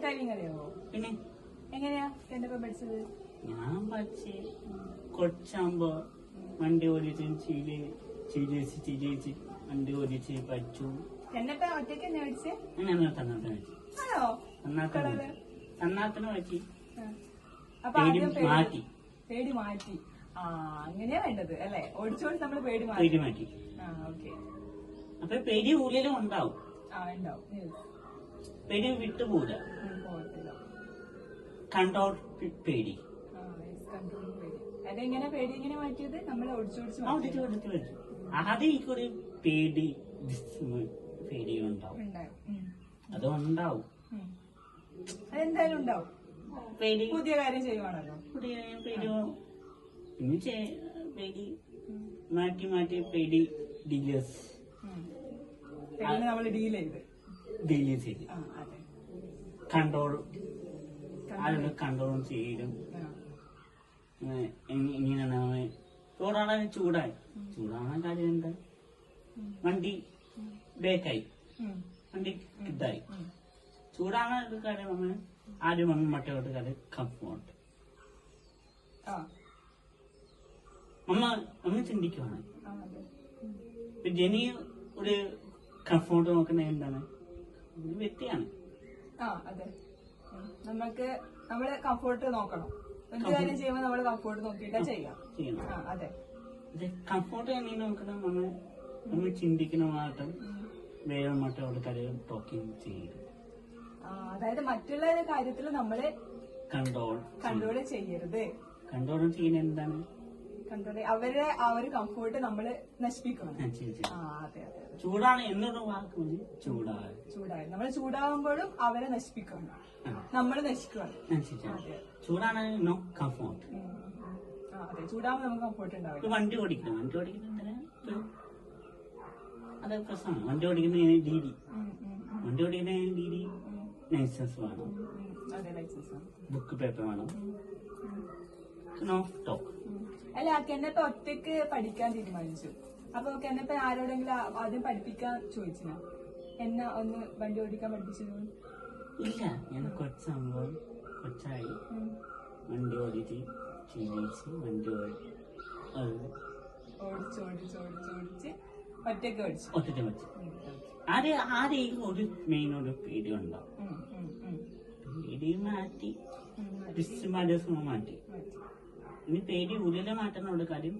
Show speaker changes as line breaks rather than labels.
Driving അറിയാമോ?
പിന്നെ
എങ്ങനെയാ എന്നൊക്കെ പഠിച്ചത്?
ഞാൻ പഠിച്ച് കൊച്ചാകുമ്പോ വണ്ടി ഓടിച്ച് ചിരിച്ച് വണ്ടി ഓടിച്ച് പഠിച്ചു.
എന്നപ്പോ ഒറ്റയ്ക്ക് തന്നെ പഠിച്ചേ?
അങ്ങനെ തന്നാത്തനെ
ആണോ?
തന്നാത്തനെ പഠിച്ചു.
അപ്പൊ
മാറ്റി
പേടി മാറ്റി. ആ, അങ്ങനെയാ വേണ്ടത് അല്ലെ? ഓടിച്ചോടി നമ്മള് പേടി
മാറ്റി.
ആ, ഓക്കെ.
അപ്പൊ പേടി ഉള്ളിലും ഉണ്ടാവും.
ആ, ഉണ്ടാവും.
പേടി വിട്ടുപോല.
പോകത്തില്ല.
കൺട്രോൾ പേടി.
അതെങ്ങനെ പേടി എങ്ങനെ മാറ്റിയത്? നമ്മൾ ഓടിച്ചോടിച്ച്
ആദ്യം എനിക്കൊരു പേടി ഉണ്ടാവും. അതുണ്ടാവും.
അതെന്തായാലും ഉണ്ടാവും.
പേടി
പുതിയ കാര്യം ചെയ്യുവാണല്ലോ.
പിന്നെ പേടി മാറ്റി പേടി ഡീലേഴ്സ്
നമ്മൾ ഡീൽ ചെയ്ത്
കൺട്രോൾ ആളുകൾ കൺട്രോൾ ചെയ്യും. ഇങ്ങനെയാണ് ഒരാളെ ചൂടാണ് കാര്യം എന്താ? വണ്ടി ബ്രേക്കായി, വണ്ടി ഇതായി. ചൂടാണ് കാര്യം നമ്മൾ ആദ്യം വന്ന് മറ്റോട്ട് കാര്യം കംഫോർട്ട് നമ്മൾ ചിന്തിക്കുവാണ്. ജനി ഒരു കംഫോർട്ട് നോക്കുന്ന എന്താണ്? ഒരു വ്യക്തിയാണ്.
നമുക്ക് നമ്മള് കംഫോർട്ട് നോക്കണം. എന്ത് കാര്യം ചെയ്യുമ്പോൾ നമ്മള് കംഫോർട്ട് നോക്കിയിട്ടാ ചെയ്യാം. അതെ,
കംഫോർട്ട് എങ്ങനെ നോക്കണം? നമ്മൾ ചിന്തിക്കുന്ന മാത്രം വേറെ മറ്റോട് കാര്യം ടോക്കിംഗ് ചെയ്യും.
അതായത് മറ്റുള്ള കാര്യത്തിൽ നമ്മള് കൺട്രോൾ ചെയ്യരുത്.
കൺട്രോൾ ചെയ്യുന്ന എന്താണ്?
കൺട്രോൾ അവരുടെ ആ ഒരു കംഫോർട്ട് നമ്മള് നശിപ്പിക്കണം.
ചൂടാണ് എന്നൊരു വാക്ക് ചൂടായി
നമ്മൾ ചൂടാകുമ്പോഴും അവരെ നശിപ്പിക്കണം, നമ്മള് നശിക്കണം.
ചൂടാണ് നോ കംഫോർട്ട്.
അതെ, ചൂടാകുമ്പോൾ നമുക്ക് കംഫോർട്ട് ഉണ്ടാവില്ല.
വണ്ടി ഓടിക്കണം അത് പ്രശ്നമാണ്. വണ്ടി ഓടിക്കുന്ന ഡീഡി ലൈസൻസ് വേണം, ബുക്ക് പേപ്പർ വേണം. No talk.
അല്ല, കെന്നപ്പ ഒറ്റക്ക് പഠിക്കാൻ തീരുമാനിച്ചു. അപ്പൊ കെന്നപ്പ ആരോടെങ്കിലും ആദ്യം പഠിപ്പിക്കാൻ ചോദിച്ചിനാ? എന്നെ ഒന്ന് വണ്ടി ഓടിക്കാൻ പഠിപ്പിച്ചിരുന്നു?
ഇല്ല, ഞാൻ കൊച്ചായി വണ്ടി ഓടിച്ച് വണ്ടി
ഓടിച്ച് ഒറ്റക്ക്
പഠിച്ചു. ആരെയും ഒരു മെയിൻ ഒരു പേടി ഉണ്ടാവും. പേടി മാറ്റി മാറ്റി. ഇനി പേടി ഉള്ളിലെ മാറ്റുന്ന കാര്യം